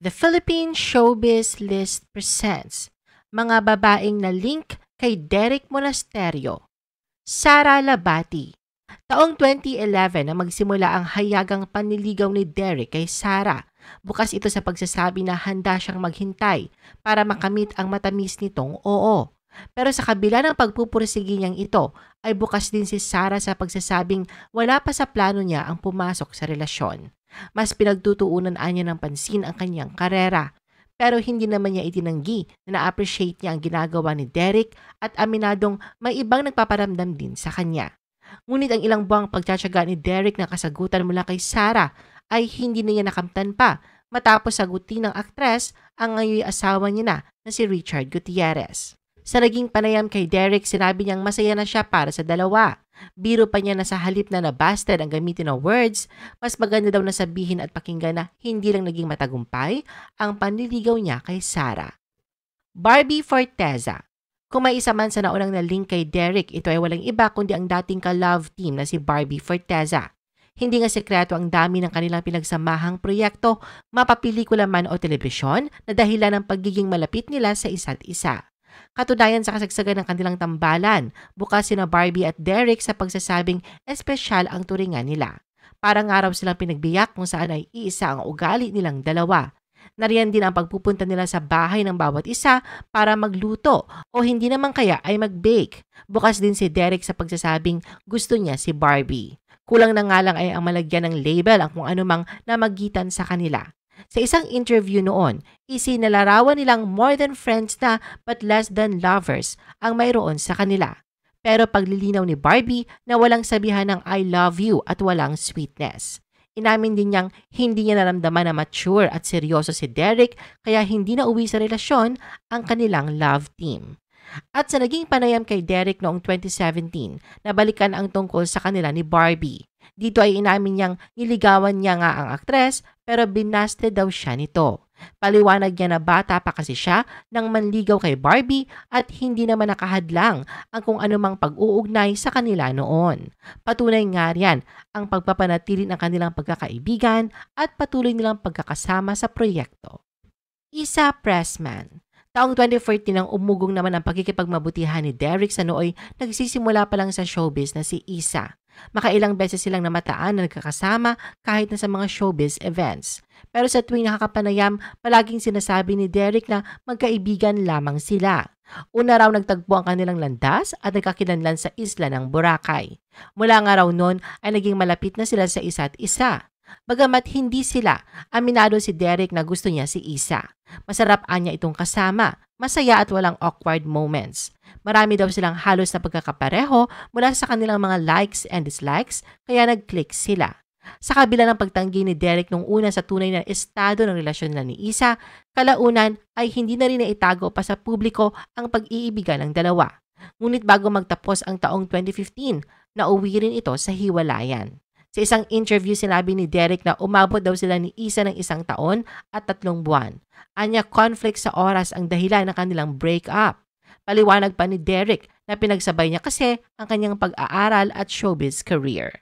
The Philippine Showbiz List presents mga babaeng na link kay Derek Monasterio. Sara Labati. Taong 2011 na magsimula ang hayagang panliligaw ni Derek kay Sara. Bukas ito sa pagsasabi na handa siyang maghintay para makamit ang matamis nitong oo. Pero sa kabila ng pagpupursige niyang ito, ay bukas din si Sara sa pagsasabing wala pa sa plano niya ang pumasok sa relasyon. Mas pinagtutuunan niya ng pansin ang kanyang karera. Pero hindi naman niya itinanggi na na-appreciate niya ang ginagawa ni Derek at aminadong may ibang nagpaparamdam din sa kanya. Ngunit ang ilang buwang pagtsatsaga ni Derek na kasagutan mula kay Sara ay hindi na niya nakamtan pa matapos sagutin ng aktres ang ngayon asawa niya na si Richard Gutierrez. Sa naging panayam kay Derek, sinabi niyang masaya na siya para sa dalawa. Biro pa niya na sa halip na nabasted ang gamitin ng words, mas maganda daw na sabihin at pakinggan na hindi lang naging matagumpay ang panliligaw niya kay Sara. Barbie Forteza. Kung may isa man sa naunang na link kay Derek, ito ay walang iba kundi ang dating ka-love team na si Barbie Forteza. Hindi nga sekreto ang dami ng kanilang pinagsamahang proyekto, mapapelikula man o telebisyon na dahilan ng pagiging malapit nila sa isa't isa. Katunayan sa kasagsagan ng kanilang tambalan, bukas sina Barbie at Derek sa pagsasabing espesyal ang turingan nila. Parang araw silang pinagbiyak kung saan ay iisa ang ugali nilang dalawa. Nariyan din ang pagpupunta nila sa bahay ng bawat isa para magluto o hindi naman kaya ay mag-bake. Bukas din si Derek sa pagsasabing gusto niya si Barbie. Kulang na nga lang ay ang malagyan ng label ang kung anumang namagitan sa kanila. Sa isang interview noon, isinalarawan nilang more than friends na but less than lovers ang mayroon sa kanila. Pero paglilinaw ni Barbie na walang sabihan ng I love you at walang sweetness. Inamin din niyang hindi niya naramdaman na mature at seryoso si Derek kaya hindi na uwi sa relasyon ang kanilang love team. At sa naging panayam kay Derek noong 2017, nabalikan ang tungkol sa kanila ni Barbie. Dito ay inamin niyang niligawan niya nga ang aktres pero binaste daw siya nito. Paliwanag niya na bata pa kasi siya nang manligaw kay Barbie at hindi naman nakahadlang ang kung anumang pag-uugnay sa kanila noon. Patunay nga riyan ang pagpapanatili ng kanilang pagkakaibigan at patuloy nilang pagkakasama sa proyekto. Isa Pressman. Taong 2014 nang umugong naman ang pagkikipagmabutihan ni Derek sa nooy nagsisimula pa lang sa showbiz na si Isa. Makailang beses silang namataan na nagkakasama kahit na sa mga showbiz events. Pero sa tuwing nakakapanayam, palaging sinasabi ni Derek na magkaibigan lamang sila. Una raw nagtagpo ang kanilang landas at nagkakilanlan sa isla ng Boracay. Mula nga raw noon ay naging malapit na sila sa isa't isa. Bagamat hindi sila, aminado si Derek na gusto niya si Isa. Masarap niya itong kasama, masaya at walang awkward moments. Marami daw silang halos na pagkakapareho mula sa kanilang mga likes and dislikes kaya nag-click sila. Sa kabila ng pagtanggi ni Derek nung una sa tunay na estado ng relasyon nila ni Isa, kalaunan ay hindi na rin naitago pa sa publiko ang pag-iibigan ng dalawa. Ngunit bago magtapos ang taong 2015, nauwi rin ito sa hiwalayan. Sa isang interview, sinabi ni Derek na umabot daw sila ni Isa ng 1 taon at 3 buwan. Anya conflict sa oras ang dahilan ng kanilang breakup. Paliwanag pa ni Derek na pinagsabay niya kasi ang kanyang pag-aaral at showbiz career.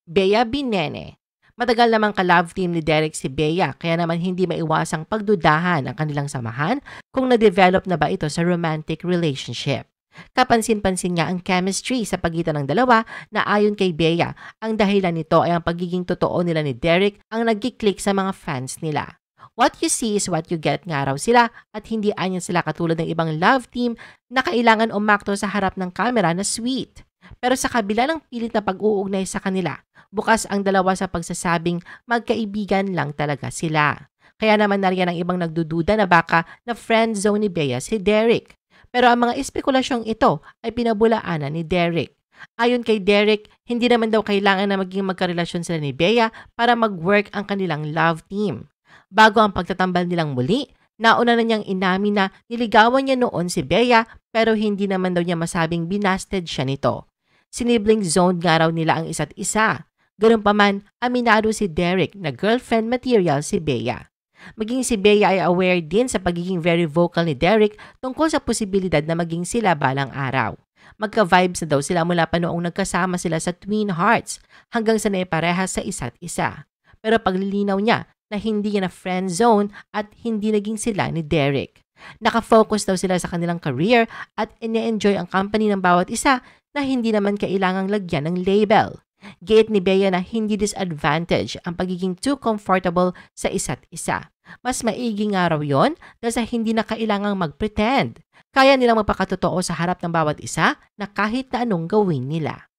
Bea Binene. Matagal namang ka-love team ni Derek si Bea kaya naman hindi maiwasang pagdudahan ang kanilang samahan kung na-develop na ba ito sa romantic relationship. Kapansin-pansin nga ang chemistry sa pagitan ng dalawa na ayon kay Bea, ang dahilan nito ay ang pagiging totoo nila ni Derek ang nag-click sa mga fans nila. What you see is what you get nga raw sila at hindi anya sila katulad ng ibang love team na kailangan umakto sa harap ng camera na sweet. Pero sa kabila ng pilit na pag-uugnay sa kanila, bukas ang dalawa sa pagsasabing magkaibigan lang talaga sila. Kaya naman nariyan ang ibang nagdududa na baka na friend zone ni Bea si Derek. Pero ang mga espekulasyong ito ay pinabulaanan ni Derek. Ayon kay Derek, hindi naman daw kailangan na maging magkarelasyon sila ni Bea para mag-work ang kanilang love team. Bago ang pagtatambal nilang muli, nauna na niyang inamin na niligawan niya noon si Bea pero hindi naman daw niya masabing binasted siya nito. Sinibling zone nga raw nila ang isa't isa. Ganun pa man, aminado si Derek na girlfriend material si Bea. Maging si Bea ay aware din sa pagiging very vocal ni Derek tungkol sa posibilidad na maging sila balang araw. Magka-vibes na daw sila mula pa noong nagkasama sila sa Twin Hearts hanggang sa naiparehas sa isa't isa. Pero paglilinaw niya na hindi niya na friend zone at hindi naging sila ni Derek. Nakafocus daw sila sa kanilang career at ine-enjoy ang company ng bawat isa na hindi naman kailangang lagyan ng label. Gate ni Bea na hindi disadvantage ang pagiging too comfortable sa isa't isa. Mas maigi nga raw yun dahil sa hindi na kailangang mag-pretend. Kaya nilang magpakatotoo sa harap ng bawat isa na kahit na anong gawin nila.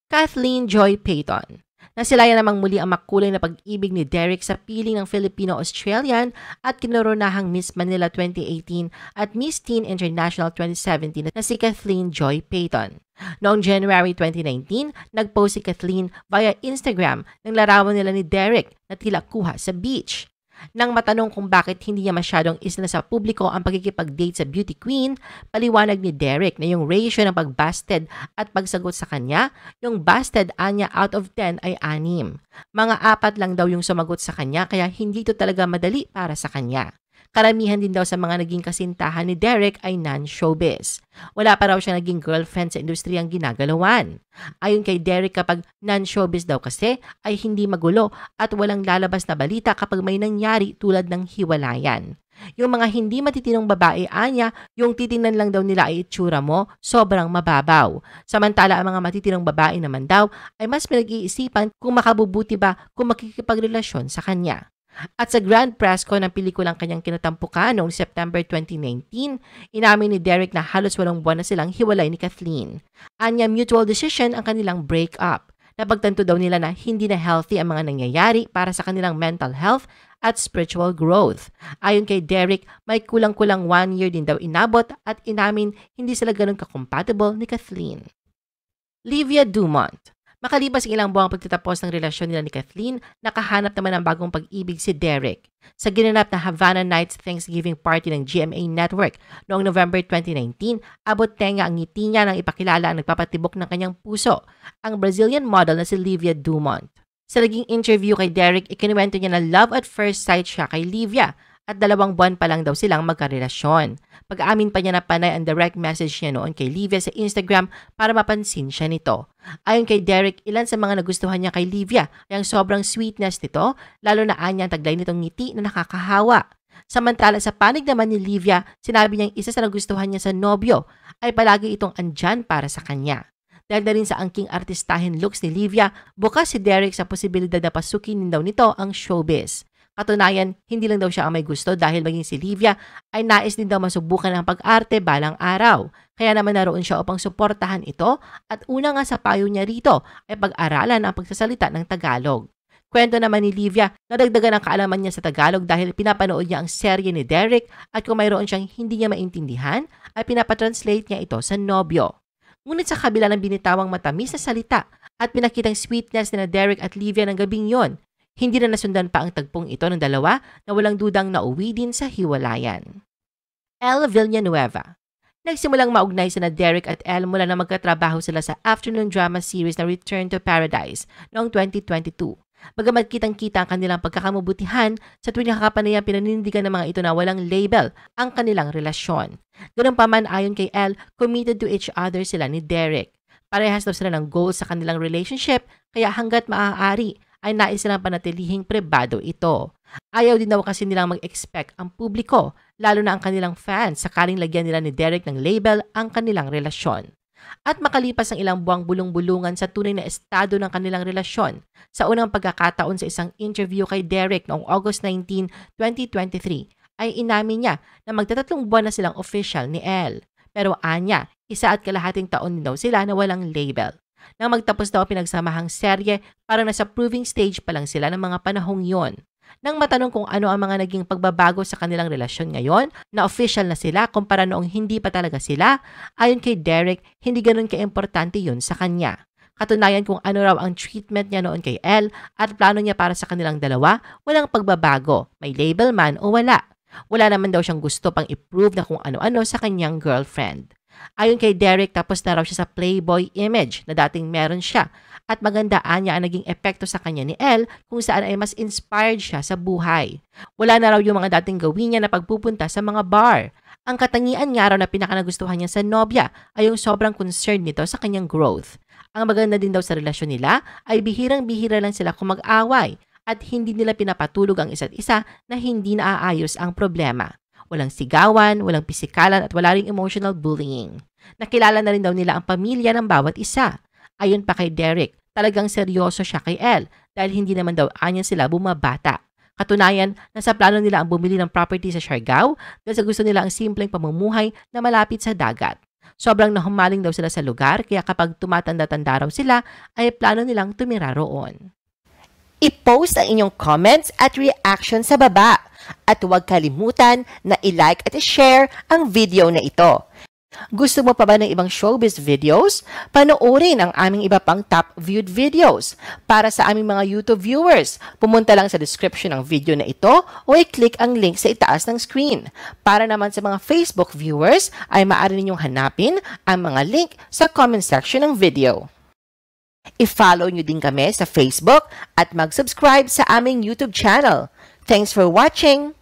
Kathleen Joy Payton. Nasilayan namang muli ang makulay na pag-ibig ni Derek sa piling ng Filipino-Australian at kinoronahang Miss Manila 2018 at Miss Teen International 2017 na si Kathleen Joy Payton. Noong January 2019, nag-post si Kathleen via Instagram ng larawan nila ni Derek na tila kuha sa beach. Nang matanong kung bakit hindi niya masyadong isla sa publiko ang pagkikipag-date sa beauty queen, paliwanag ni Derek na yung ratio ng pag-busted at pagsagot sa kanya, yung busted anya out of 10 ay 6. Mga 4 lang daw yung sumagot sa kanya kaya hindi ito talaga madali para sa kanya. Karamihan din daw sa mga naging kasintahan ni Derek ay non-showbiz. Wala pa raw siya naging girlfriend sa industriyang ginagalawan. Ayon kay Derek, kapag non-showbiz daw kasi ay hindi magulo at walang lalabas na balita kapag may nangyari tulad ng hiwalayan. Yung mga hindi matitinong babae, anya, yung titingnan lang daw nila ay itsura mo, sobrang mababaw. Samantala ang mga matitinong babae naman daw ay mas pinag-iisipan kung makabubuti ba kung makikipagrelasyon sa kanya. At sa Grand Press Con ng pelikulang kanyang kinatampukan noong September 2019, inamin ni Derek na halos 8 buwan na silang hiwalay ni Kathleen. Anya, mutual decision ang kanilang breakup. Napagtanto daw nila na hindi na healthy ang mga nangyayari para sa kanilang mental health at spiritual growth. Ayon kay Derek, may kulang-kulang 1 year din daw inabot at inamin hindi sila ganun ka-compatible ni Kathleen. Livia Dumont. Makalipas ang ilang buwang pagtatapos ng relasyon nila ni Kathleen, nakahanap naman ng bagong pag-ibig si Derek. Sa ginanap na Havana Nights Thanksgiving Party ng GMA Network noong November 2019, abot tenga ang ngiti niya nang ipakilala ang nagpapatibok ng kanyang puso, ang Brazilian model na si Livia Dumont. Sa naging interview kay Derek, ikinuwento niya na love at first sight siya kay Livia at 2 buwan pa lang daw silang magkarelasyon. Pag-amin pa niya na panay ang direct message niya noon kay Livia sa Instagram para mapansin siya nito. Ayon kay Derek, ilan sa mga nagustuhan niya kay Livia ay ang sobrang sweetness nito, lalo na anya ang taglay nitong ngiti na nakakahawa. Samantala sa panig naman ni Livia, sinabi niyang isa sa nagustuhan niya sa nobyo ay palagi itong andyan para sa kanya. Dahil na rin sa angking artistahin looks ni Livia, bukas si Derek sa posibilidad na pasukin daw nito ang showbiz. Katunayan, hindi lang daw siya ang may gusto dahil maging si Livia ay nais din daw masubukan ang pag-arte balang araw. Kaya naman naroon siya upang suportahan ito at una nga sa payo niya rito ay pag-aralan ang pagsasalita ng Tagalog. Kwento naman ni Livia, nadagdagan ang kaalaman niya sa Tagalog dahil pinapanood niya ang serye ni Derek at kung mayroon siyang hindi niya maintindihan ay pinapatranslate niya ito sa nobyo. Ngunit sa kabila ng binitawang matamis na salita at pinakitang sweetness ni Derek at Livia ng gabing yon, hindi na nasundan pa ang tagpong ito ng dalawa na walang dudang nauwi din sa hiwalayan. Elle Villanueva. Nagsimulang maugnay sina Derek at Elle mula na magkatrabaho sila sa afternoon drama series na Return to Paradise noong 2022. Bagamat kitang-kita ang kanilang pagkakamabutihan, sa tuwing nakakapanayang pinanindigan ng mga ito na walang label ang kanilang relasyon. Ganun pa man, ayon kay Elle, committed to each other sila ni Derek. Parehas daw sila ng goals sa kanilang relationship, kaya hanggat maaari ay nais silang panatilihing pribado ito. Ayaw din daw kasi nilang mag-expect ang publiko, lalo na ang kanilang fans, sakaling lagyan nila ni Derek ng label ang kanilang relasyon. At makalipas ang ilang buwang bulong-bulungan sa tunay na estado ng kanilang relasyon, sa unang pagkakataon sa isang interview kay Derek noong August 19, 2023, ay inamin niya na magtatatlong buwan na silang official ni Elle. Pero anya, 1.5 taon din daw sila na walang label. Nang magtapos daw pinagsamahang serye, parang nasa proving stage pa lang sila ng mga panahong yon. Nang matanong kung ano ang mga naging pagbabago sa kanilang relasyon ngayon, na official na sila kumpara noong hindi pa talaga sila, ayon kay Derek, hindi ganun ka-importante yun sa kanya. Katunayan kung ano raw ang treatment niya noon kay Elle at plano niya para sa kanilang dalawa, walang pagbabago, may label man o wala. Wala naman daw siyang gusto pang i-prove na kung ano-ano sa kanyang girlfriend. Ayon kay Derek, tapos na raw siya sa Playboy image na dating meron siya at magandaan niya ang naging epekto sa kanya ni Elle kung saan ay mas inspired siya sa buhay. Wala na raw yung mga dating gawin niya na pagpupunta sa mga bar. Ang katangian nga raw na pinakanagustuhan niya sa nobya ay yung sobrang concern nito sa kanyang growth. Ang maganda din daw sa relasyon nila ay bihirang-bihira lang sila kung mag-away at hindi nila pinapatulog ang isa't isa na hindi naaayos ang problema. Walang sigawan, walang pisikalan at wala ring emotional bullying. Nakilala na rin daw nila ang pamilya ng bawat isa. Ayon pa kay Derek, talagang seryoso siya kay Elle dahil hindi naman daw anya sila bumabata. Katunayan, nasa plano nila ang bumili ng property sa Siargao dahil sa gusto nila ang simpleng pamumuhay na malapit sa dagat. Sobrang nahumaling daw sila sa lugar kaya kapag tumatanda-tanda raw sila ay plano nilang tumira roon. I-post ang inyong comments at reaction sa baba at huwag kalimutan na i-like at i-share ang video na ito. Gusto mo pa ba ng ibang showbiz videos? Panoorin ang aming iba pang top viewed videos. Para sa aming mga YouTube viewers, pumunta lang sa description ng video na ito o i-click ang link sa itaas ng screen. Para naman sa mga Facebook viewers, ay maaari ninyong hanapin ang mga link sa comment section ng video. I-follow nyo din kami sa Facebook at mag-subscribe sa aming YouTube channel. Thanks for watching!